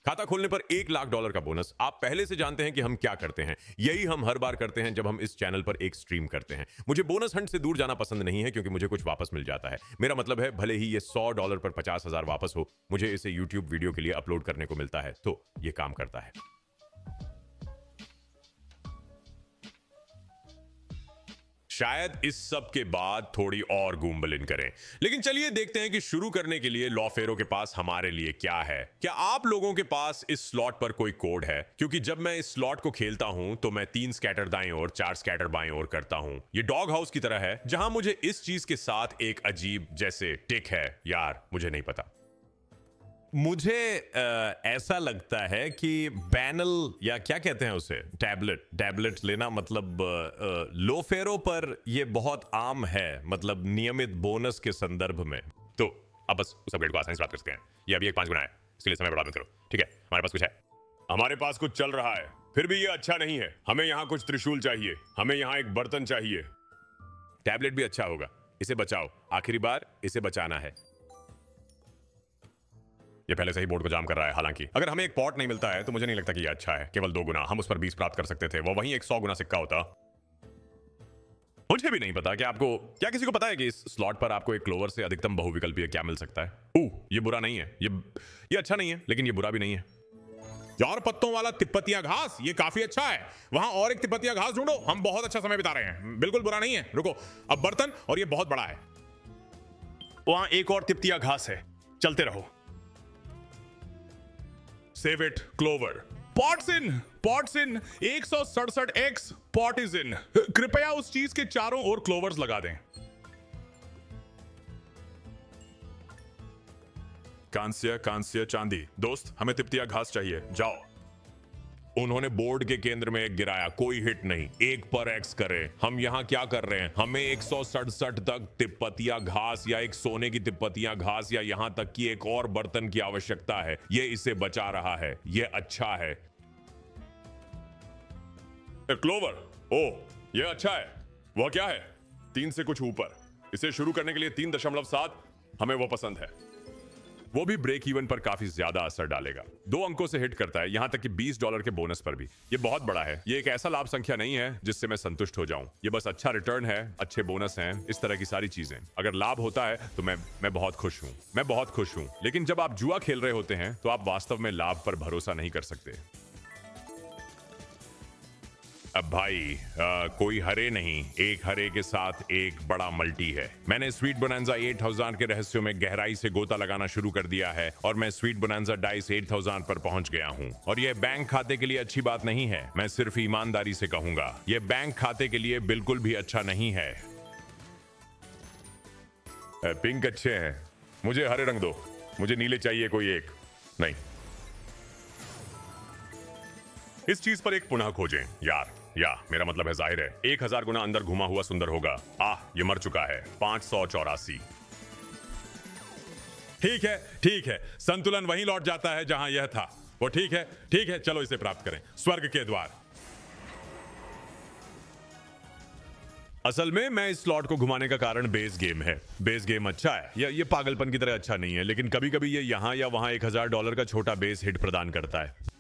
खाता खोलने पर $1 लाख का बोनस। आप पहले से जानते हैं कि हम क्या करते हैं। यही हम हर बार करते हैं जब हम इस चैनल पर एक स्ट्रीम करते हैं। मुझे बोनस हंट से दूर जाना पसंद नहीं है क्योंकि मुझे कुछ वापस मिल जाता है। मेरा मतलब है भले ही ये $100 पर 50,000 वापस हो, मुझे इसे यूट्यूब वीडियो के लिए अपलोड करने को मिलता है, तो ये काम करता है। शायद इस सब के बाद थोड़ी और गूंबलिन करें, लेकिन चलिए देखते हैं कि शुरू करने के लिए लॉ फेरो के पास हमारे लिए क्या है। क्या आप लोगों के पास इस स्लॉट पर कोई कोड है? क्योंकि जब मैं इस स्लॉट को खेलता हूं तो मैं 3 स्कैटर दाएं और 4 स्कैटर बाएं और करता हूं। ये डॉग हाउस की तरह है जहां मुझे इस चीज के साथ एक अजीब जैसे टिक है। यार मुझे नहीं पता। मुझे ऐसा लगता है कि बैनल या क्या कहते हैं उसे, टैबलेट लेना मतलब लो फेरो पर ये बहुत आम है, मतलब नियमित बोनस के संदर्भ में। तो अब बस उस अपडेट को आसानी से प्राप्त कर सकते हैं। ये अभी एक 5 गुना है, इसके लिए समय बर्बाद मत करो। ठीक है, हमारे पास कुछ है, हमारे पास कुछ चल रहा है, फिर भी ये अच्छा नहीं है। हमें यहाँ कुछ त्रिशूल चाहिए, हमें यहाँ एक बर्तन चाहिए। टैबलेट भी अच्छा होगा, इसे बचाओ, आखिरी बार इसे बचाना है। ये पहले से ही बोर्ड को जाम कर रहा है। हालांकि अगर हमें एक पॉट नहीं मिलता है तो मुझे नहीं लगता कि ये अच्छा है। केवल 2 गुना, हम उस पर 20 प्राप्त कर सकते थे, वो वहीं एक 100 गुना सिक्का होता। मुझे भी नहीं पता कि आपको क्या, किसी को पता है कि इस स्लॉट पर आपको एक क्लोवर से अधिकतम बहुविकल्पीय क्या मिल सकता है? ये बुरा नहीं है, ये अच्छा नहीं है, लेकिन ये बुरा भी नहीं है। यार पत्तों वाला तिब्बतिया घास, ये काफी अच्छा है। वहां और एक तिब्बतिया घास ढूंढो, हम बहुत अच्छा समय बिता रहे हैं। बिल्कुल बुरा नहीं है। रुको, अब बर्तन, और ये बहुत बड़ा है। वहां एक और तिब्बतिया घास है, चलते रहो। Save it clover. Pots in 167x pot is in. कृपया उस चीज के चारों ओर क्लोवर्स लगा दें। कांस्य चांदी। दोस्त, हमें तिब्बतिया घास चाहिए, जाओ। उन्होंने बोर्ड के केंद्र में एक गिराया, कोई हिट नहीं। 1 पर एक्स करें। हम यहाँ क्या कर रहे हैं? हमें 167 तक तिब्बतिया घास या एक सोने की तिब्बतिया घास या यहाँ तक कि एक और बर्तन की आवश्यकता है। ये इसे बचा रहा है, ये अच्छा है। क्लोवर, ओह ये अच्छा है। वह क्या है? 3 से कुछ ऊपर। इसे शुरू करने के लिए 3.7, हमें वो पसंद है। वो भी ब्रेक इवन पर काफी ज्यादा असर डालेगा। 2 अंकों से हिट करता है, यहां तक कि $20 के बोनस पर भी। ये बहुत बड़ा है। ये एक ऐसा लाभ संख्या नहीं है जिससे मैं संतुष्ट हो जाऊं। ये बस अच्छा रिटर्न है, अच्छे बोनस हैं, इस तरह की सारी चीजें। अगर लाभ होता है तो मैं बहुत खुश हूं, मैं बहुत खुश हूं। लेकिन जब आप जुआ खेल रहे होते हैं तो आप वास्तव में लाभ पर भरोसा नहीं कर सकते। अब भाई कोई हरे नहीं, एक हरे के साथ एक बड़ा मल्टी है। मैंने स्वीट बोनांजा 8000 के रहस्यों में गहराई से गोता लगाना शुरू कर दिया है और मैं स्वीट बोनांजा डाइस 8000 पर पहुंच गया हूं। और यह बैंक खाते के लिए अच्छी बात नहीं है, मैं सिर्फ ईमानदारी से कहूंगा, यह बैंक खाते के लिए बिल्कुल भी अच्छा नहीं है। पिंक अच्छे हैं, मुझे हरे रंग दो। मुझे नीले चाहिए कोई एक। नहीं, इस चीज पर एक पुनः खोजें यार। या मेरा मतलब है जाहिर है 1000 गुना अंदर घुमा हुआ सुंदर होगा। ये मर चुका है। 584। ठीक है, संतुलन वहीं लौट जाता है जहां यह था। वो ठीक है, चलो इसे प्राप्त करें। स्वर्ग के द्वार। असल में मैं इस स्लॉट को घुमाने का कारण बेस गेम है। बेस गेम अच्छा है, ये पागलपन की तरह अच्छा नहीं है, लेकिन कभी कभी ये यहाँ या वहां $1000 का छोटा बेस हिट प्रदान करता है।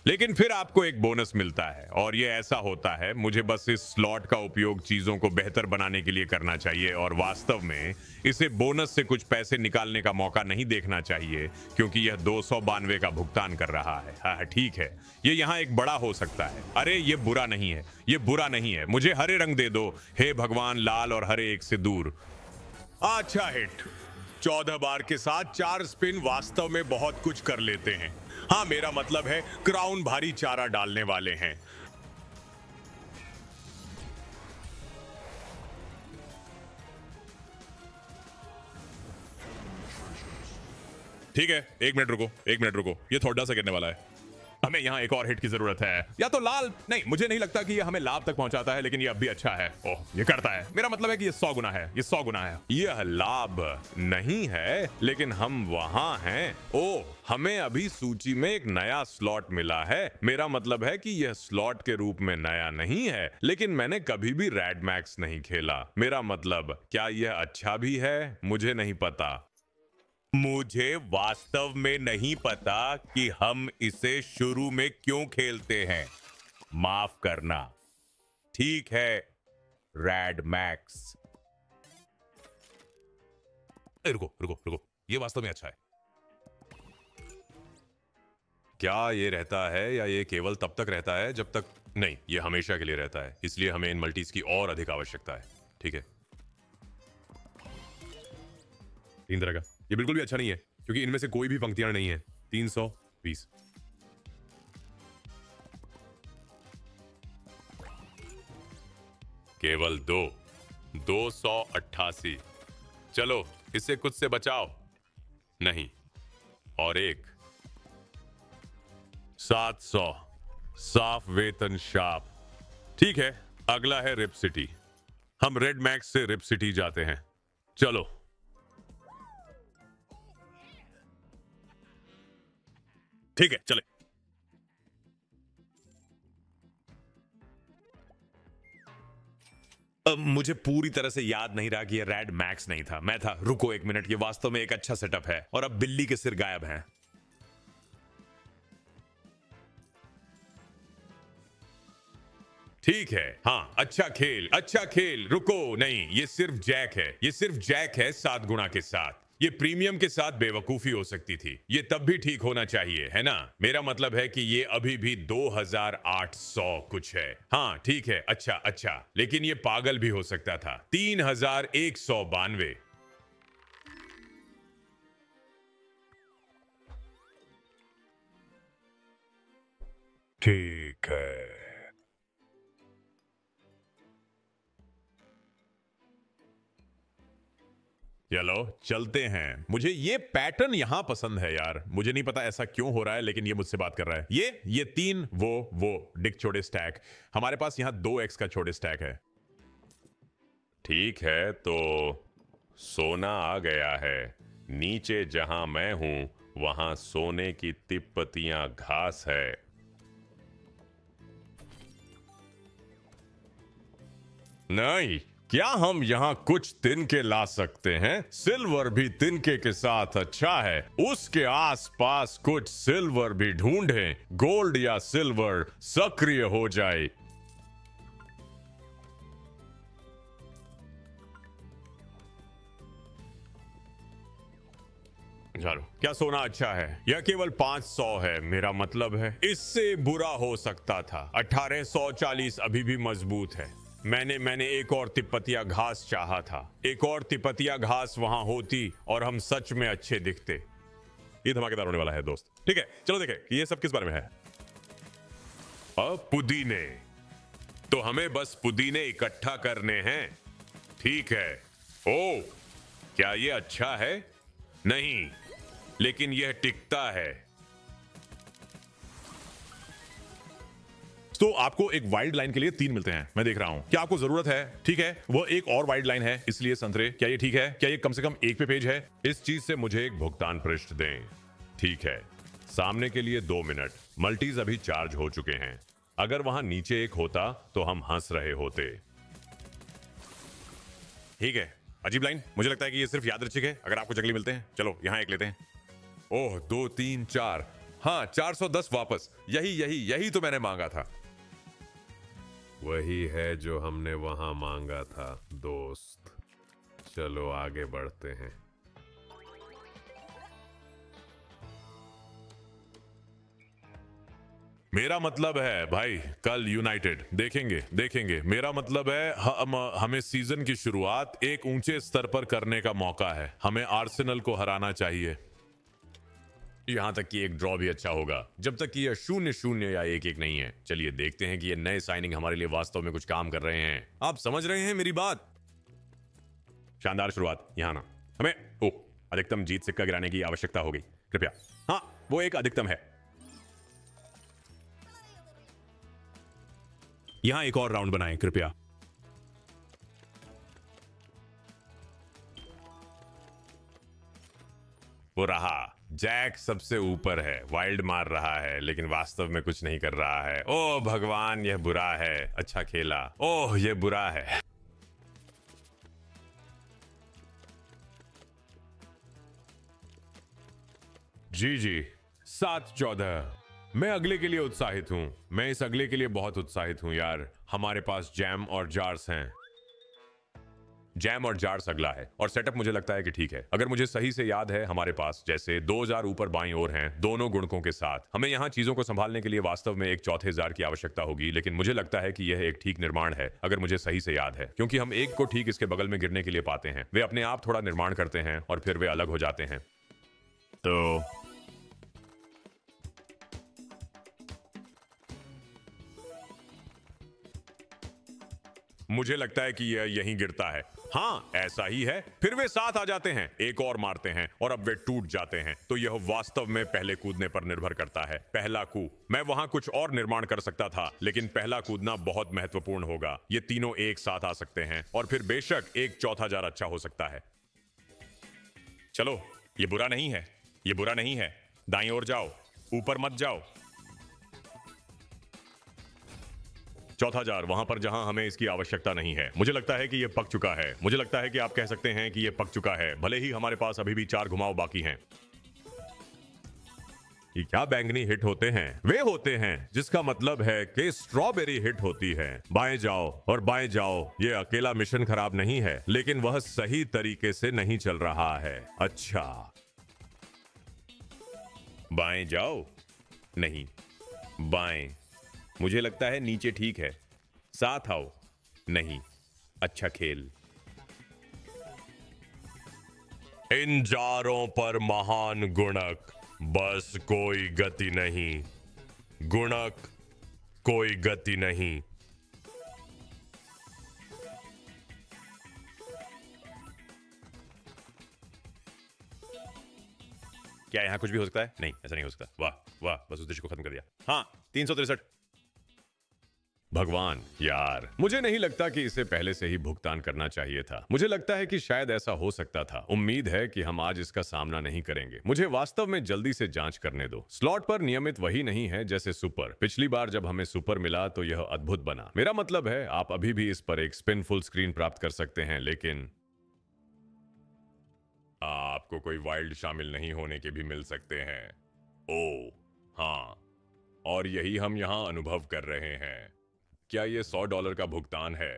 लेकिन फिर आपको एक बोनस मिलता है और ये ऐसा होता है, मुझे बस इस स्लॉट का उपयोग चीजों को बेहतर बनाने के लिए करना चाहिए और वास्तव में इसे बोनस से कुछ पैसे निकालने का मौका नहीं देखना चाहिए क्योंकि यह 292 का भुगतान कर रहा है। हाँ ठीक है, ये यहाँ एक बड़ा हो सकता है। अरे ये बुरा नहीं है, ये बुरा नहीं है। मुझे हरे रंग दे दो, हे भगवान, लाल और हरे एक से दूर। अच्छा हिट। 14 बार के साथ 4 स्पिन वास्तव में बहुत कुछ कर लेते हैं। हाँ, मेरा मतलब है क्राउन भारी चारा डालने वाले हैं। ठीक है, 1 मिनट रुको, ये थोड़ा सा गिरने वाला है। हमें यहाँ एक और हिट की जरूरत है। या तो लाल, नहीं मुझे नहीं लगता कि ये हमें लाभ तक पहुंचाता है, लेकिन ये अब भी अच्छा है। ओह ये करता है। मेरा मतलब है कि ये 100 गुना है, ये 100 गुना है। यह लाभ नहीं है, लेकिन हम वहां हैं। ओह, हमें अभी सूची में एक नया स्लॉट मिला है। मेरा मतलब है कि यह स्लॉट के रूप में नया नहीं है, लेकिन मैंने कभी भी रैड मैक्स नहीं खेला। मेरा मतलब क्या यह अच्छा भी है, मुझे नहीं पता। मुझे वास्तव में नहीं पता कि हम इसे शुरू में क्यों खेलते हैं। माफ करना। ठीक है, रैड मैक्स। रुको रुको रुको, ये वास्तव में अच्छा है। क्या ये रहता है या ये केवल तब तक रहता है जब तक, नहीं, ये हमेशा के लिए रहता है, इसलिए हमें इन मल्टीज की और अधिक आवश्यकता है। ठीक है, 3 तरह का। ये बिल्कुल भी अच्छा नहीं है क्योंकि इनमें से कोई भी पंक्तियां नहीं है। 320 केवल 288। चलो इसे कुछ से बचाओ। नहीं, और एक 700 साफ वेतन शाप। ठीक है, अगला है रिप सिटी। हम रेड मैक्स से रिप सिटी जाते हैं। चलो। ठीक है, चले। अब मुझे पूरी तरह से याद नहीं रहा कि ये रेड मैक्स नहीं था, मैं था। रुको एक मिनट, ये वास्तव में एक अच्छा सेटअप है। और अब बिल्ली के सिर गायब हैं। ठीक है, हाँ, अच्छा खेल, अच्छा खेल। रुको, नहीं, ये सिर्फ जैक है, ये सिर्फ जैक है 7 गुना के साथ। ये प्रीमियम के साथ बेवकूफी हो सकती थी। ये तब भी ठीक होना चाहिए, है ना? मेरा मतलब है कि ये अभी भी 2800 कुछ है। हाँ ठीक है, अच्छा अच्छा, लेकिन ये पागल भी हो सकता था। 3192। ठीक है। चलो चलते हैं। मुझे ये पैटर्न यहां पसंद है यार। मुझे नहीं पता ऐसा क्यों हो रहा है, लेकिन ये मुझसे बात कर रहा है। ये 3 वो डिक छोटे स्टैक। हमारे पास यहां 2x का छोटे स्टैक है। ठीक है, तो सोना आ गया है। नीचे जहां मैं हूं वहां सोने की तिप्पतियां घास है। नहीं, क्या हम यहाँ कुछ तिनके ला सकते हैं? सिल्वर भी तिनके के साथ अच्छा है। उसके आसपास कुछ सिल्वर भी ढूंढें। गोल्ड या सिल्वर सक्रिय हो जाए। चलो, क्या सोना अच्छा है? यह केवल 500 है। मेरा मतलब है इससे बुरा हो सकता था। 1840 अभी भी मजबूत है। मैंने एक और तिपतिया घास चाहा था। एक और तिपतिया घास वहां होती और हम सच में अच्छे दिखते। ये धमाकेदार होने वाला है दोस्त। ठीक है, चलो देखें कि ये सब किस बारे में है। अब पुदीने, तो हमें बस पुदीने इकट्ठा करने हैं। ठीक है। ओ, क्या ये अच्छा है? नहीं, लेकिन यह टिकता है। तो आपको एक वाइल्ड लाइन के लिए 3 मिलते हैं, मैं देख रहा हूं। क्या आपको जरूरत है? ठीक है, वो एक और वाइल्ड लाइन है, इसलिए संतरे। क्या ये ठीक है? क्या ये कम से कम 1 पे पेज है? इस चीज से मुझे एक भुगतान पृष्ठ दें। ठीक है, सामने के लिए 2 मिनट। मल्टीज अभी चार्ज हो चुके हैं। अगर वहां नीचे एक होता तो हम हंस रहे होते। ठीक है, अजीब लाइन। मुझे लगता है कि ये सिर्फ यादृच्छिक है। अगर आपको जंगली मिलते हैं, चलो यहां एक लेते हैं। ओह, 2 3 4, हाँ 410 वापस। यही तो मैंने मांगा था। वही है जो हमने वहां मांगा था दोस्त। चलो आगे बढ़ते हैं। मेरा मतलब है भाई, कल यूनाइटेड देखेंगे। मेरा मतलब है हमें सीजन की शुरुआत एक ऊंचे स्तर पर करने का मौका है। हमें आर्सेनल को हराना चाहिए। यहां तक कि एक ड्रॉ भी अच्छा होगा, जब तक कि यह 0-0 या 1-1 नहीं है। चलिए देखते हैं कि ये नए साइनिंग हमारे लिए वास्तव में कुछ काम कर रहे हैं। आप समझ रहे हैं मेरी बात? शानदार शुरुआत। यहां ना, हमें अधिकतम जीत सिक्का गिराने की आवश्यकता होगी। कृपया, हाँ, वो एक अधिकतम है। यहां एक और राउंड बनाएं कृपया। वो रहा, जैक सबसे ऊपर है। वाइल्ड मार रहा है लेकिन वास्तव में कुछ नहीं कर रहा है। ओह भगवान, यह बुरा है। अच्छा खेला। ओह, यह बुरा है। जी जी, 7-14। मैं अगले के लिए उत्साहित हूँ। मैं इस अगले के लिए बहुत उत्साहित हूँ यार। हमारे पास जैम और जार्स हैं। जैम और जार्स अगला है और सेटअप मुझे लगता है कि ठीक है। अगर मुझे सही से याद है, हमारे पास जैसे 2000 ऊपर बाईं ओर हैं, दोनों गुणकों के साथ। हमें यहाँ चीजों को संभालने के लिए वास्तव में एक चौथे जार की आवश्यकता होगी, लेकिन मुझे लगता है कि यह एक ठीक निर्माण है अगर मुझे सही से याद है, क्योंकि हम एक को ठीक इसके बगल में गिरने के लिए पाते हैं। वे अपने आप थोड़ा निर्माण करते हैं और फिर वे अलग हो जाते हैं। तो मुझे लगता है कि यह यहीं गिरता है। हाँ, ऐसा ही है। फिर वे साथ आ जाते हैं, एक और मारते हैं और अब वे टूट जाते हैं। तो यह वास्तव में पहले कूदने पर निर्भर करता है। पहला कूद। मैं वहां कुछ और निर्माण कर सकता था, लेकिन पहला कूदना बहुत महत्वपूर्ण होगा। ये तीनों एक साथ आ सकते हैं और फिर बेशक एक चौथा जार अच्छा हो सकता है। चलो, ये बुरा नहीं है, ये बुरा नहीं है। दाईं ओर जाओ, ऊपर मत जाओ। चौथा जार वहां पर जहां हमें इसकी आवश्यकता नहीं है। मुझे लगता है कि यह पक चुका है। मुझे लगता है कि आप कह सकते हैं कि यह पक चुका है, भले ही हमारे पास अभी भी 4 घुमाव बाकी हैं। ये क्या बैंगनी हिट होते हैं? वे होते हैं, जिसका मतलब है कि स्ट्रॉबेरी हिट होती है। बाएं जाओ और बाएं जाओ। ये अकेला मिशन खराब नहीं है, लेकिन वह सही तरीके से नहीं चल रहा है। अच्छा, बाएं जाओ। नहीं, बाएं। मुझे लगता है नीचे ठीक है। साथ आओ। नहीं, अच्छा खेल। इन जारों पर महान गुणक, बस कोई गति नहीं। गुणक, कोई गति नहीं। क्या यहां कुछ भी हो सकता है? नहीं, ऐसा नहीं हो सकता। वाह वाह, बस उस दृश्य को खत्म कर दिया। हाँ, 363। भगवान यार, मुझे नहीं लगता कि इसे पहले से ही भुगतान करना चाहिए था। मुझे लगता है कि शायद ऐसा हो सकता था। उम्मीद है कि हम आज इसका सामना नहीं करेंगे। मुझे वास्तव में जल्दी से जांच करने दो। स्लॉट पर नियमित वही नहीं है जैसे सुपर। पिछली बार जब हमें सुपर मिला तो यह अद्भुत बना। मेरा मतलब है, आप अभी भी इस पर एक स्पिन फुल स्क्रीन प्राप्त कर सकते हैं, लेकिन आपको कोई वाइल्ड शामिल नहीं होने के भी मिल सकते हैं। ओ हाँ, और यही हम यहां अनुभव कर रहे हैं। क्या यह $100 का भुगतान है?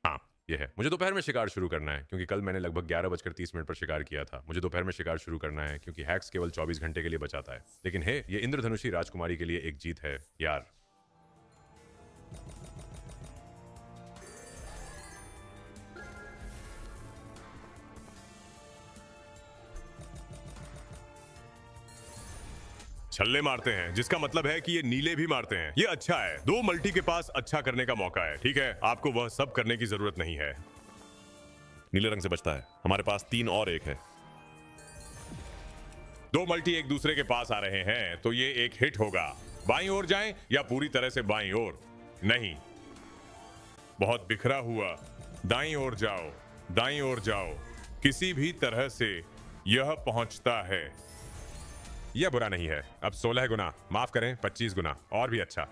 हाँ, यह है। मुझे दोपहर में शिकार शुरू करना है, क्योंकि कल मैंने लगभग 11:30 पर शिकार किया था। मुझे दोपहर में शिकार शुरू करना है, क्योंकि हैक्स केवल 24 घंटे के लिए बचाता है। लेकिन हे, ये इंद्रधनुषी राजकुमारी के लिए एक जीत है यार। छल्ले मारते हैं, जिसका मतलब है कि ये नीले भी मारते हैं। ये अच्छा है। 2 मल्टी के पास अच्छा करने का मौका है। ठीक है, आपको वह सब करने की जरूरत नहीं है। नीले रंग से बचता है। हमारे पास 3 और 1 है। 2 मल्टी एक दूसरे के पास आ रहे हैं, तो ये एक हिट होगा। बाईं ओर जाएं या पूरी तरह से बाईं ओर? नहीं, बहुत बिखरा हुआ। दाईं ओर जाओ, दाईं ओर जाओ। किसी भी तरह से यह पहुंचता है। यह बुरा नहीं है। अब 16 गुना, माफ करें 25 गुना, और भी अच्छा।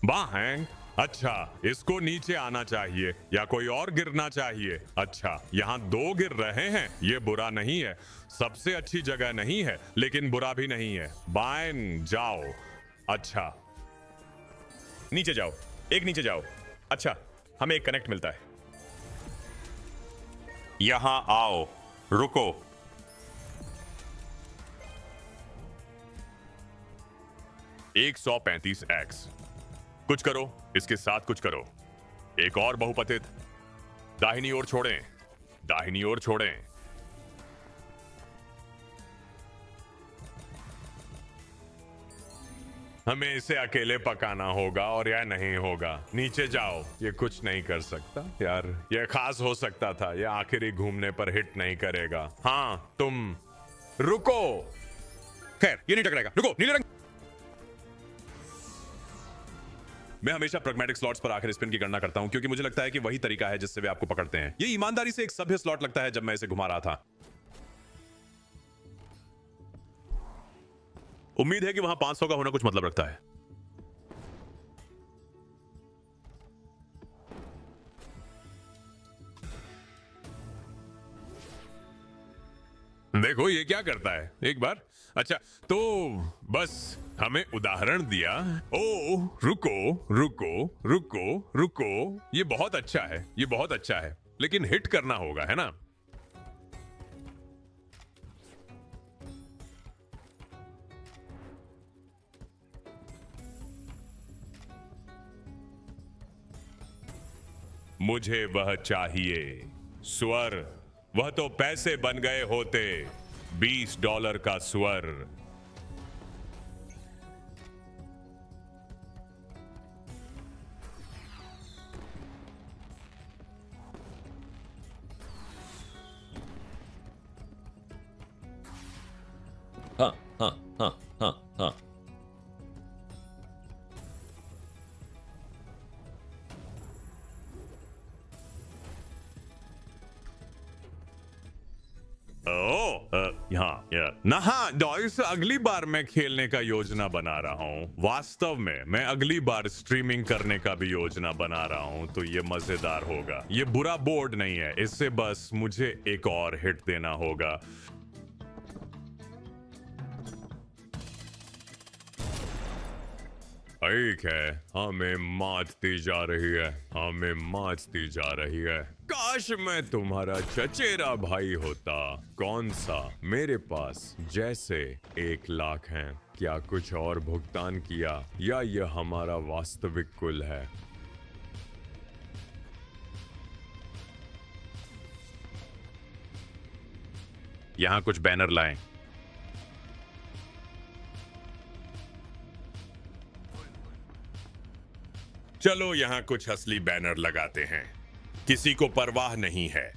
बाहैंग, अच्छा, इसको नीचे आना चाहिए या कोई और गिरना चाहिए। अच्छा, यहाँ 2 गिर रहे हैं। यह बुरा नहीं है। सबसे अच्छी जगह नहीं है, लेकिन बुरा भी नहीं है। बाएं जाओ। अच्छा, नीचे जाओ, एक नीचे जाओ। अच्छा, हमें एक कनेक्ट मिलता है। यहां आओ, रुको। $135। कुछ करो, इसके साथ कुछ करो। एक और बहुपतित। दाहिनी ओर छोड़ें, दाहिनी ओर छोड़ें। हमें इसे अकेले पकाना होगा और यह नहीं होगा। नीचे जाओ। ये कुछ नहीं कर सकता यार। यह खास हो सकता था। यह आखिरी घूमने पर हिट नहीं करेगा। हाँ, तुम रुको। खैर, ये नहीं टकराएगा। रुको, नीले रंग। मैं हमेशा प्रैग्मेटिक स्लॉट्स पर आखिर स्पिन की गणना करता हूं, क्योंकि मुझे लगता है कि वही तरीका है जिससे वे आपको पकड़ते हैं। ये ईमानदारी से एक सभ्य स्लॉट लगता है जब मैं इसे घुमा रहा था। उम्मीद है कि वहां 500 का होना कुछ मतलब रखता है। देखो ये क्या करता है एक बार। अच्छा तो बस हमें उदाहरण दिया। ओ रुको रुको रुको रुको, ये बहुत अच्छा है, ये बहुत अच्छा है, लेकिन हिट करना होगा, है ना? मुझे वह चाहिए स्वर। वह तो पैसे बन गए होते, $20 का स्वर। हाँ हाँ हाँ हाँ हाँ। ना हाँ डॉयस, अगली बार मैं खेलने का योजना बना रहा हूँ। वास्तव में मैं अगली बार स्ट्रीमिंग करने का भी योजना बना रहा हूँ, तो ये मजेदार होगा। ये बुरा बोर्ड नहीं है, इससे बस मुझे एक और हिट देना होगा। ठीक है, हमें मारती जा रही है, हमें मारती जा रही है। काश मैं तुम्हारा चचेरा भाई होता। कौन सा? मेरे पास जैसे 1,00,000 हैं। क्या कुछ और भुगतान किया या यह हमारा वास्तविक कुल है? यहां कुछ बैनर लाएं। चलो यहां कुछ असली बैनर लगाते हैं। किसी को परवाह नहीं है।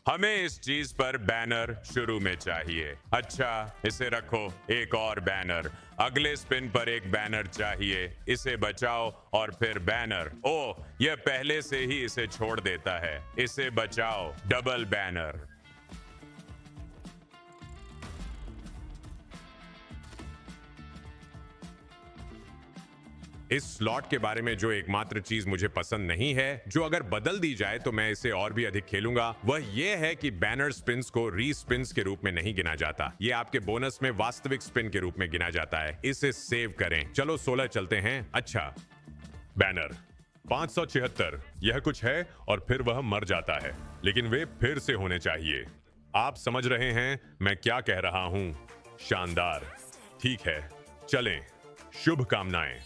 हमें इस चीज पर बैनर शुरू में चाहिए। अच्छा इसे रखो। एक और बैनर। अगले स्पिन पर एक बैनर चाहिए। इसे बचाओ और फिर बैनर। ओह, यह पहले से ही इसे छोड़ देता है। इसे बचाओ। Double banner. इस स्लॉट के बारे में जो एकमात्र चीज मुझे पसंद नहीं है, जो अगर बदल दी जाए तो मैं इसे और भी अधिक खेलूंगा, वह यह है कि बैनर स्पिन्स को री स्पिन्स के रूप में नहीं गिना जाता। ये आपके बोनस में वास्तविक स्पिन के रूप में गिना जाता है। इसे सेव करें। चलो 16 चलते हैं। अच्छा बैनर 576, यह कुछ है और फिर वह मर जाता है, लेकिन वे फिर से होने चाहिए। आप समझ रहे हैं मैं क्या कह रहा हूं? शानदार। ठीक है, चलें। शुभकामनाएं।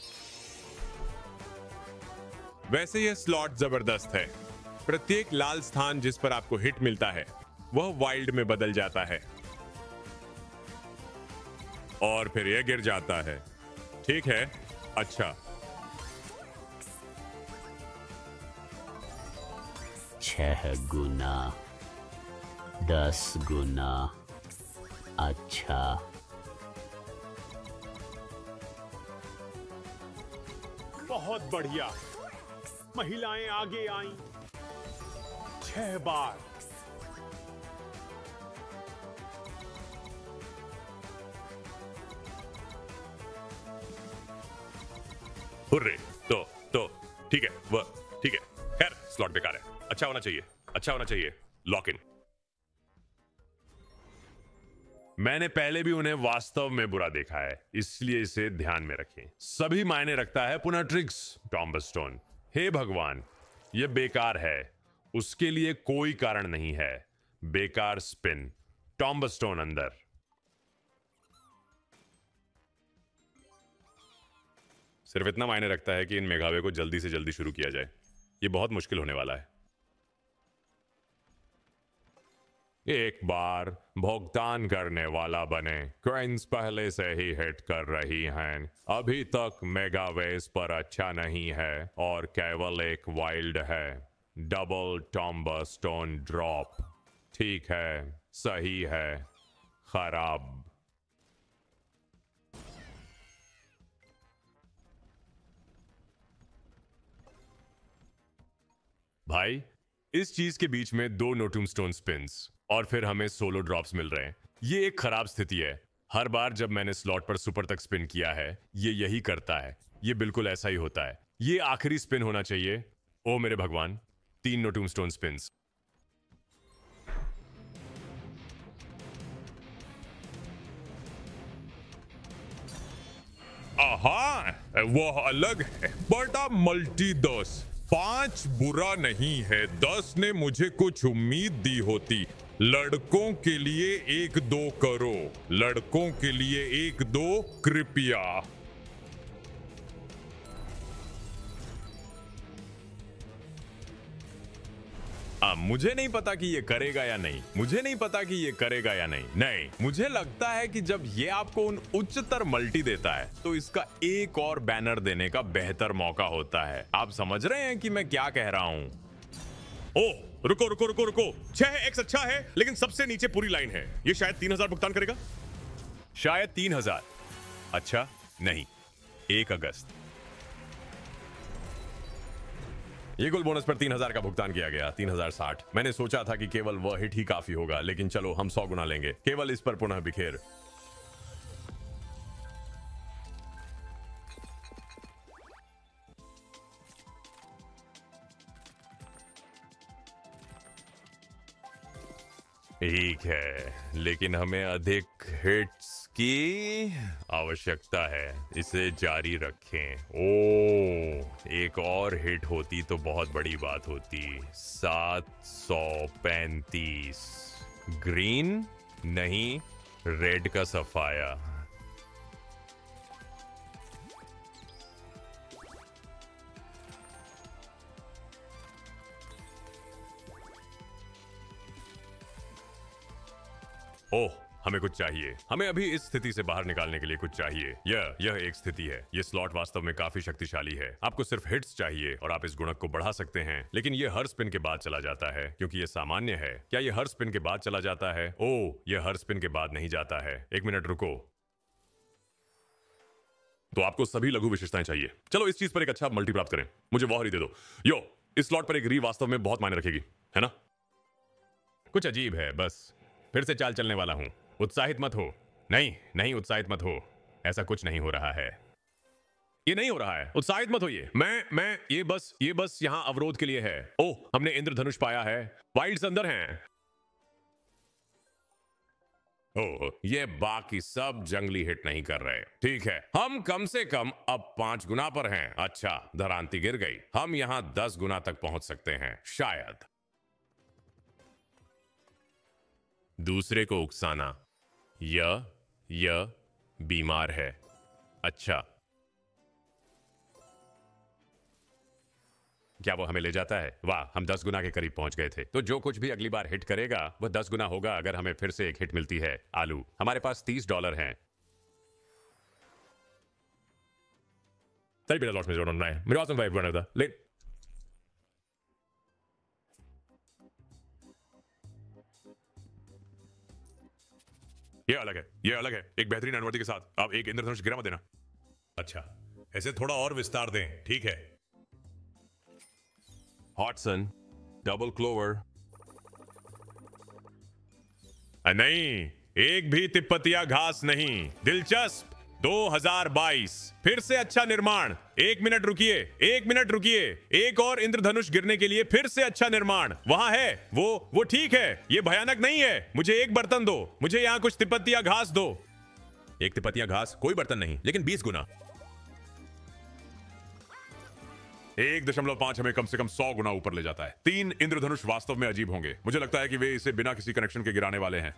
वैसे यह स्लॉट जबरदस्त है। प्रत्येक लाल स्थान जिस पर आपको हिट मिलता है वह वाइल्ड में बदल जाता है और फिर यह गिर जाता है। ठीक है। अच्छा 6 गुना, 10 गुना। अच्छा बहुत बढ़िया। महिलाएं आगे आईं 6 बार। हुर्रे। तो ठीक है, वह ठीक है। खैर स्लॉट बेकार है। अच्छा होना चाहिए, अच्छा होना चाहिए। Lock in. मैंने पहले भी उन्हें वास्तव में बुरा देखा है, इसलिए इसे ध्यान में रखें। सभी मायने रखता है पुनः ट्रिक्स टॉम्बस्टोन। हे भगवान, यह बेकार है। उसके लिए कोई कारण नहीं है। बेकार स्पिन। टॉम्बस्टोन अंदर। सिर्फ इतना मायने रखता है कि इन मेघावे को जल्दी से जल्दी शुरू किया जाए। यह बहुत मुश्किल होने वाला है। एक बार भुगतान करने वाला बने। क्वींस पहले से ही हिट कर रही हैं। अभी तक मेगावेस पर अच्छा नहीं है और केवल एक वाइल्ड है। Double tombstone drop. ठीक है, सही है। खराब। भाई इस चीज के बीच में 2 नोटूम स्टोन स्पिन्स और फिर हमें सोलो ड्रॉप्स मिल रहे हैं। ये एक खराब स्थिति है। हर बार जब मैंने स्लॉट पर सुपर तक स्पिन किया है ये यही करता है। ये बिल्कुल ऐसा ही होता है। ये आखिरी स्पिन होना चाहिए। ओ मेरे भगवान, 3 नो टूमस्टोन स्पिन्स। आहा, वह अलग है। बड़ा मल्टी 10। 5 बुरा नहीं है। 10 ने मुझे कुछ उम्मीद दी होती। लड़कों के लिए 1-2 करो। लड़कों के लिए 1-2 कृपया। मुझे नहीं पता कि ये करेगा या नहीं। मुझे नहीं पता कि ये करेगा या नहीं। मुझे लगता है कि जब ये आपको उन उच्चतर मल्टी देता है तो इसका एक और बैनर देने का बेहतर मौका होता है। आप समझ रहे हैं कि मैं क्या कह रहा हूं? ओ रुको रुको रुको रुको, 6x अच्छा है लेकिन सबसे नीचे पूरी लाइन है। ये शायद 3000 भुगतान करेगा। शायद 3000। अच्छा नहीं, 1 अगस्त। ये कुल बोनस पर 3000 का भुगतान किया गया। 3060। मैंने सोचा था कि केवल वह हिट ही काफी होगा, लेकिन चलो हम 100 गुना लेंगे। केवल इस पर पुनः बिखेर। ठीक है, लेकिन हमें अधिक हिट्स की आवश्यकता है। इसे जारी रखें। ओ, एक और हिट होती तो बहुत बड़ी बात होती। 735। ग्रीन नहीं, रेड का सफाया। ओह, हमें कुछ चाहिए। हमें अभी इस स्थिति से बाहर निकालने के लिए कुछ चाहिए। यह एक स्थिति है। यह स्लॉट वास्तव में काफी शक्तिशाली है। आपको सिर्फ हिट्स चाहिए और आप इस गुणक को बढ़ा सकते हैं, लेकिन यह हर स्पिन के बाद चला जाता है क्योंकि यह सामान्य है। क्या यह हर स्पिन के बाद चला जाता है? ओह, यह हर स्पिन के बाद नहीं जाता है। 1 मिनट रुको। तो आपको सभी लघु विशेषताएं चाहिए। चलो इस चीज पर एक अच्छा मल्टी प्राप्त करें। मुझे वॉहरी दे दो। यो, इस स्लॉट पर एक री वास्तव में बहुत मायने रखेगी, है ना? कुछ अजीब है, बस फिर से चाल चलने वाला हूं। उत्साहित मत हो। नहीं उत्साहित मत हो। ऐसा कुछ नहीं हो रहा है। ये नहीं हो रहा है। उत्साहित मत होइए। मैं ये बस यहां अवरोध के लिए है। ओह, हमने इंद्रधनुष पाया है। वाइल्ड्स अंदर हैं। ओह, ये बाकी सब जंगली हिट नहीं कर रहे। ठीक है, हम कम से कम अब 5 गुना पर हैं। अच्छा, धरांती गिर गई। हम यहां 10 गुना तक पहुंच सकते हैं शायद। दूसरे को उकसाना। यह बीमार है। अच्छा, क्या वो हमें ले जाता है? वाह, हम 10 गुना के करीब पहुंच गए थे। तो जो कुछ भी अगली बार हिट करेगा वह 10 गुना होगा अगर हमें फिर से एक हिट मिलती है। आलू, हमारे पास $30 हैं। मेरे लॉट में जोड़ना है। मेरे पास वाइफ बना था लेकिन ये अलग है। एक बेहतरीन अनुमति के साथ आप एक इंद्रधनुष गिरा मत देना। अच्छा, ऐसे थोड़ा और विस्तार दें। ठीक है। हॉटसन, डबल क्लोवर। नहीं, एक भी तिब्बतिया घास नहीं। दिलचस्प। 2022 फिर से अच्छा निर्माण। 1 मिनट रुकिए। एक और इंद्रधनुष गिरने के लिए फिर से अच्छा निर्माण वहां है। वो ठीक है। ये भयानक नहीं है। मुझे एक बर्तन दो। मुझे यहां कुछ तिब्बतिया घास दो। एक तिब्बतिया घास, कोई बर्तन नहीं, लेकिन 20 गुना। 1.5 हमें कम से कम 100 गुना ऊपर ले जाता है। 3 इंद्रधनुष वास्तव में अजीब होंगे। मुझे लगता है कि वे इसे बिना किसी कनेक्शन के गिराने वाले हैं।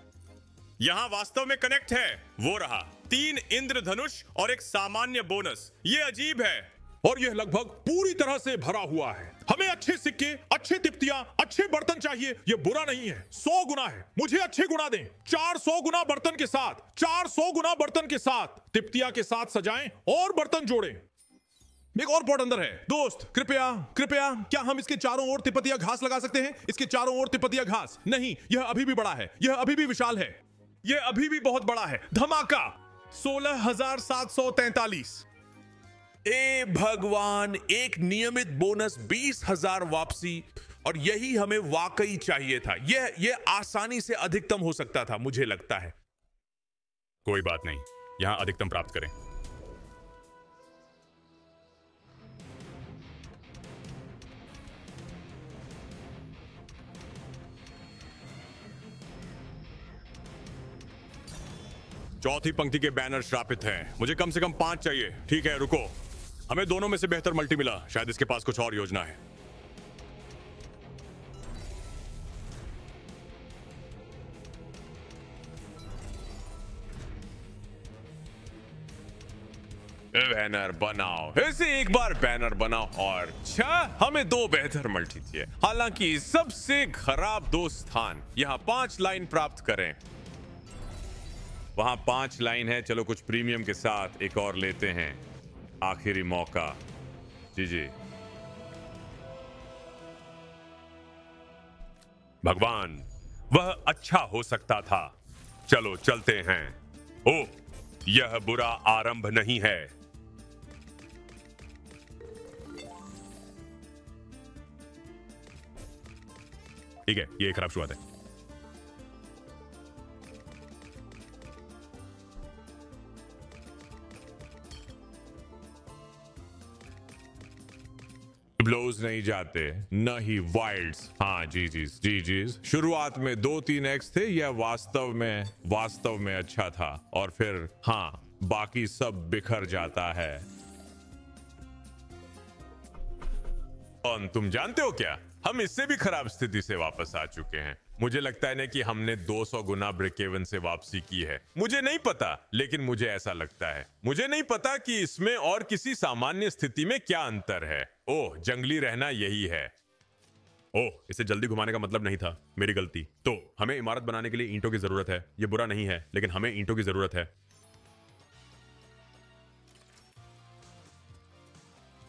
यहां वास्तव में कनेक्ट है। वो रहा 3 इंद्रधनुष और एक सामान्य बोनस। ये अजीब है। और यह लगभग पूरी तरह से भरा हुआ है। हमें अच्छे सिक्के, अच्छे तिप्तियां, अच्छे बर्तन चाहिए। यह बुरा नहीं है। 100 गुना है। मुझे अच्छे गुना दें। 400 गुना बर्तन के साथ, 400 गुना बर्तन के साथ, तिप्तिया के साथ सजाएं और बर्तन जोड़ें। एक और पॉट अंदर है। दोस्त, कृपया क्या हम इसके चारों ओर तिब्बतिया घास लगा सकते हैं? इसके चारों ओर तिब्बतिया घास। नहीं, यह अभी भी बड़ा है। यह अभी भी विशाल है। यह अभी भी बहुत बड़ा है। धमाका। 16,743। ए भगवान, एक नियमित बोनस 20,000 वापसी, और यही हमें वाकई चाहिए था। यह आसानी से अधिकतम हो सकता था, मुझे लगता है। कोई बात नहीं, यहां अधिकतम प्राप्त करें। चौथी पंक्ति के बैनर श्रापित हैं। मुझे कम से कम 5 चाहिए। ठीक है, रुको। हमें दोनों में से बेहतर मल्टी मिला। शायद इसके पास कुछ और योजना है। बैनर बनाओ, ऐसे एक बार बैनर बनाओ और हमें 2 बेहतर मल्टी चाहिए। हालांकि सबसे खराब 2 स्थान। यहाँ 5 लाइन प्राप्त करें। वहां 5 लाइन है। चलो कुछ प्रीमियम के साथ एक और लेते हैं। आखिरी मौका। जी भगवान, वह अच्छा हो सकता था। चलो चलते हैं। ओह, यह बुरा आरंभ नहीं है। ठीक है, ये एक खराब शुरुआत है। ब्लोज नहीं जाते, न ही वाइल्ड्स। हाँ जी। शुरुआत में 2-3 एक्स थे। यह वास्तव में अच्छा था और फिर हाँ, बाकी सब बिखर जाता है। और तुम जानते हो क्या, हम इससे भी खराब स्थिति से वापस आ चुके हैं। मुझे लगता है ना कि हमने 200 गुना ब्रेक इवन से वापसी की है। मुझे नहीं पता, लेकिन मुझे ऐसा लगता है। मुझे नहीं पता कि इसमें और किसी सामान्य स्थिति में क्या अंतर है। ओह, जंगली रहना यही है। ओह, इसे जल्दी घुमाने का मतलब नहीं था, मेरी गलती। तो हमें इमारत बनाने के लिए ईंटों की जरूरत है। यह बुरा नहीं है, लेकिन हमें ईंटों की जरूरत है।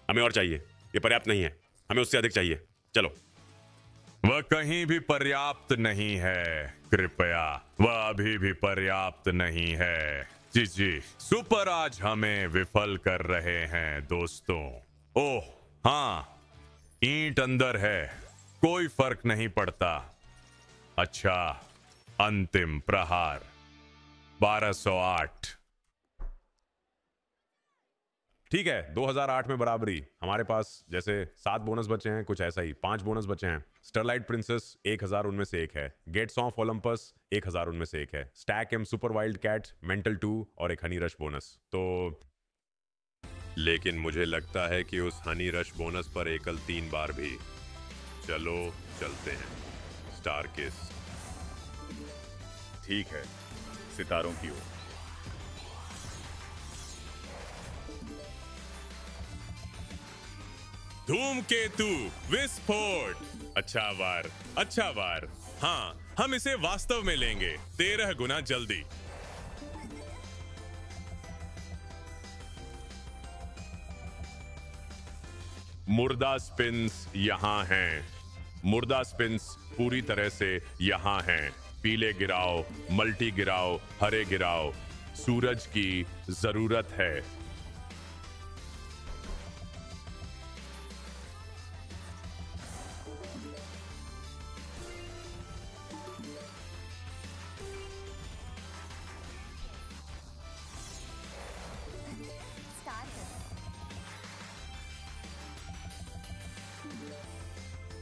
हमें और चाहिए। यह पर्याप्त नहीं है, हमें उससे अधिक चाहिए। चलो। वह कहीं भी पर्याप्त नहीं है। कृपया, वह अभी भी पर्याप्त नहीं है। जी सुपर आज हमें विफल कर रहे हैं दोस्तों। ओह हाँ, ईंट अंदर है, कोई फर्क नहीं पड़ता। अच्छा, अंतिम प्रहार 1208। ठीक है, 2008 में बराबरी। हमारे पास जैसे 7 बोनस बचे हैं, कुछ ऐसा ही 5 बोनस बचे हैं। स्टरलाइट प्रिंसेस 1000 उनमें से एक है। गेट्स ऑफ ओलंपस 1000 उनमें से एक है। Stack M super wild cat, mental 2 और एक हनी रश बोनस। तो लेकिन मुझे लगता है कि उस हनी रश बोनस पर एकल 3 बार भी। चलो चलते हैं। स्टार किस। ठीक है, सितारों की ओर। धूमकेतु विस्फोट। अच्छा वार। हाँ, हम इसे वास्तव में लेंगे 13 गुना जल्दी। मुर्दा स्पिन्स यहाँ हैं। मुर्दा स्पिन्स पूरी तरह से यहाँ हैं। पीले गिराओ, मल्टी गिराओ, हरे गिराओ। सूरज की जरूरत है।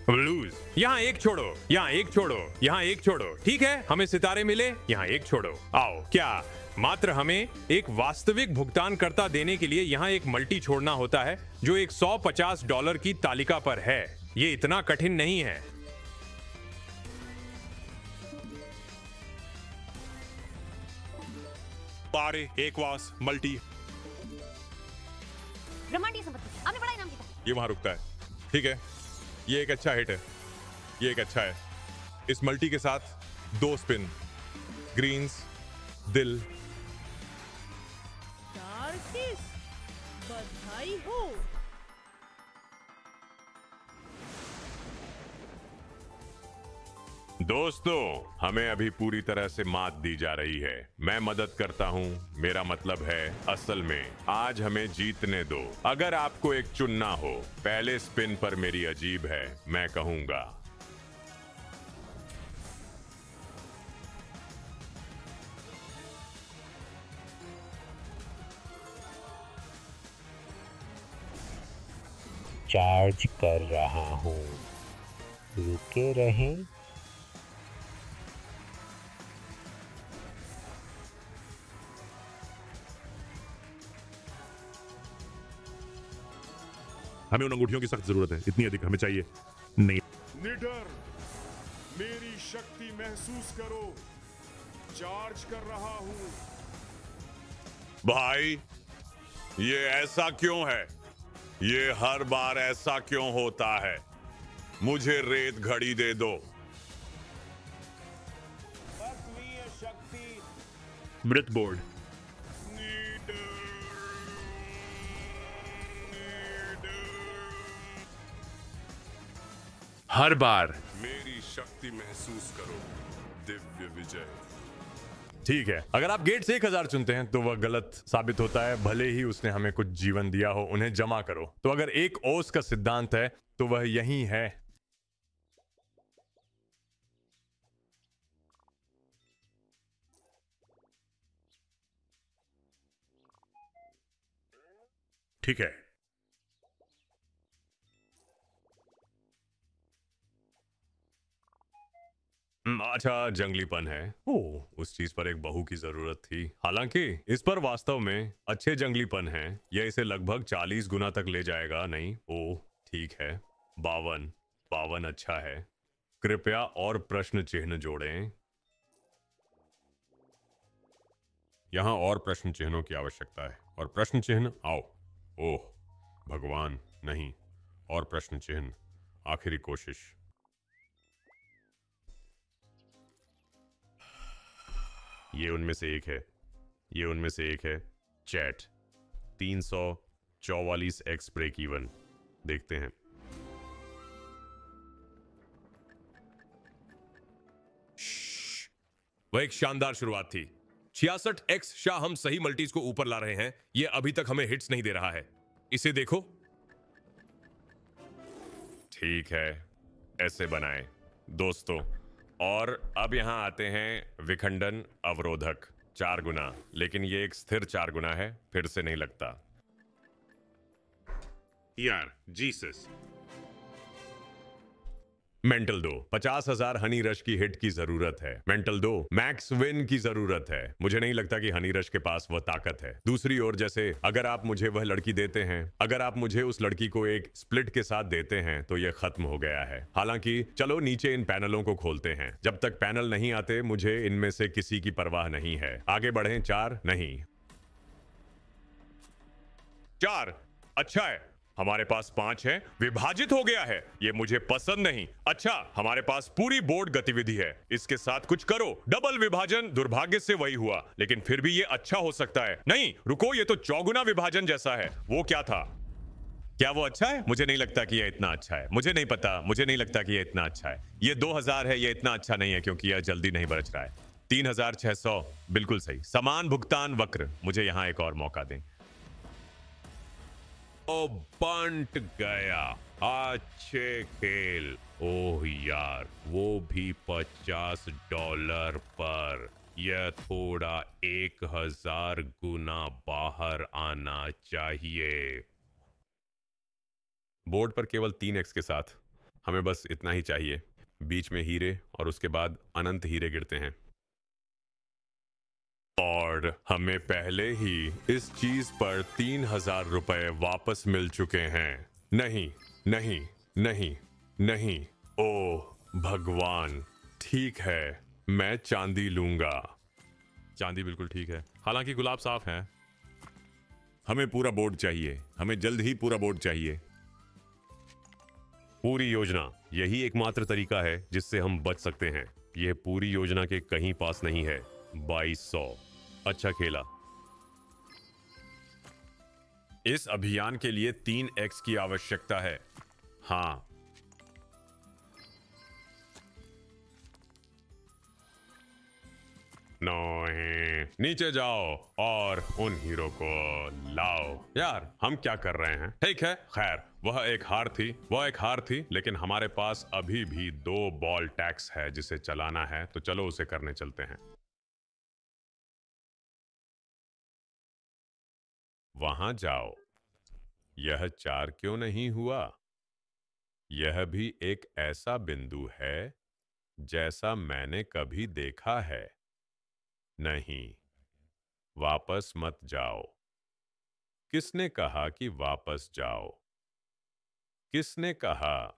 ब्लूज, यहाँ एक छोड़ो, यहाँ एक छोड़ो, यहाँ एक छोड़ो। ठीक है, हमें सितारे मिले, यहाँ एक छोड़ो। आओ, क्या मात्र हमें एक वास्तविक भुगतानकर्ता देने के लिए यहाँ एक मल्टी छोड़ना होता है जो एक $150 की तालिका पर है। ये इतना कठिन नहीं है। तारे, एक वास, मल्टी। ब्रह्मांडीय संपत्ति, आपने बड़ा इनाम जीता। ये वहां रुकता है। ठीक है, ये एक अच्छा हिट है। ये एक अच्छा है। इस मल्टी के साथ 2 स्पिन, ग्रीन्स, दिल। टार्किस, बधाई हो। दोस्तों, हमें अभी पूरी तरह से मात दी जा रही है। मैं मदद करता हूं, मेरा मतलब है असल में आज हमें जीतने दो। अगर आपको एक चुनना हो, पहले स्पिन पर मेरी अजीब है, मैं कहूंगा। चार्ज कर रहा हूँ। रुके रहें। हमें उन अंगूठियों की सख्त जरूरत है, इतनी अधिक हमें चाहिए नहीं। निडर, मेरी शक्ति महसूस करो। चार्ज कर रहा हूं। भाई, ये ऐसा क्यों है? ये हर बार ऐसा क्यों होता है? मुझे रेत घड़ी दे दो। मृत बोर्ड। हर बार। मेरी शक्ति महसूस करो। दिव्य विजय। ठीक है, अगर आप गेट से 1000 चुनते हैं तो वह गलत साबित होता है, भले ही उसने हमें कुछ जीवन दिया हो। उन्हें जमा करो। तो अगर एक ओस का सिद्धांत है तो वह यही है। ठीक है, अच्छा, जंगलीपन है। ओह, उस चीज पर एक बहू की जरूरत थी। हालांकि इस पर वास्तव में अच्छे जंगलीपन है। यह इसे लगभग 40 गुना तक ले जाएगा। नहीं, ओह ठीक है, 52। 52 अच्छा है। कृपया और प्रश्न चिन्ह जोड़ें। यहां और प्रश्न चिन्हों की आवश्यकता है। और प्रश्न चिन्ह आओ। ओह भगवान, नहीं। और प्रश्न चिन्ह, आखिरी कोशिश। ये उनमें से एक है। ये उनमें से एक है। Chat 344 X break even. देखते हैं। वह एक शानदार शुरुआत थी। 66x शाह हम सही मल्टीज को ऊपर ला रहे हैं। यह अभी तक हमें हिट्स नहीं दे रहा है। इसे देखो। ठीक है, ऐसे बनाएं दोस्तों। और अब यहां आते हैं विखंडन अवरोधक 4 गुना, लेकिन ये एक स्थिर 4 गुना है। फिर से नहीं लगता यार जीसस। मेंटल 2, 50,000 हनी रश की हिट की जरूरत है। मेंटल 2, मैक्स विन की जरूरत है। मुझे नहीं लगता कि हनी रश के पास वह ताकत है। दूसरी ओर, जैसे अगर आप मुझे वह लड़की देते हैं, अगर आप मुझे उस लड़की को एक स्प्लिट के साथ देते हैं तो यह खत्म हो गया है। हालांकि चलो नीचे इन पैनलों को खोलते हैं। जब तक पैनल नहीं आते मुझे इनमें से किसी की परवाह नहीं है। आगे बढ़ें। 4 नहीं, 4 अच्छा है। हमारे पास 5 है। विभाजित हो गया है। ये मुझे पसंद नहीं। अच्छा, हमारे पास पूरी बोर्ड गतिविधि है। इसके साथ कुछ करो। डबल विभाजन, दुर्भाग्य से वही हुआ, लेकिन फिर भी ये अच्छा हो सकता है। नहीं रुको, ये तो चौगुना विभाजन जैसा है। वो क्या था? क्या वो अच्छा है? मुझे नहीं लगता कि यह इतना अच्छा है। मुझे नहीं पता, मुझे नहीं लगता कि यह इतना अच्छा है। ये 2000 है। ये इतना अच्छा नहीं है क्योंकि यह जल्दी नहीं बरच रहा है। 3600 बिल्कुल सही। समान भुगतान वक्र। मुझे यहां एक और मौका दें। ओ बंट गया। अच्छे खेल। ओह यार, वो भी $50 पर। यह थोड़ा 1000 गुना बाहर आना चाहिए। बोर्ड पर केवल 3x के साथ हमें बस इतना ही चाहिए। बीच में हीरे और उसके बाद अनंत हीरे गिरते हैं। और हमें पहले ही इस चीज पर 3000 रुपए वापस मिल चुके हैं। नहीं नहीं नहीं नहीं। ओह भगवान, ठीक है, मैं चांदी लूंगा। चांदी बिल्कुल ठीक है, हालांकि गुलाब साफ है। हमें पूरा बोर्ड चाहिए। हमें जल्द ही पूरा बोर्ड चाहिए। पूरी योजना, यही एकमात्र तरीका है जिससे हम बच सकते हैं। यह पूरी योजना के कहीं पास नहीं है। 2200 अच्छा खेला। इस अभियान के लिए 3x की आवश्यकता है। हाँ, नहीं, नीचे जाओ और उन हीरो को लाओ। यार हम क्या कर रहे हैं? ठीक है, खैर वह एक हार थी। वह एक हार थी, लेकिन हमारे पास अभी भी 2 बॉल टैक्स है जिसे चलाना है। तो चलो उसे करने चलते हैं। वहां जाओ। यह 4 क्यों नहीं हुआ? यह भी एक ऐसा बिंदु है जैसा मैंने कभी देखा है। नहीं, वापस मत जाओ। किसने कहा कि वापस जाओ? किसने कहा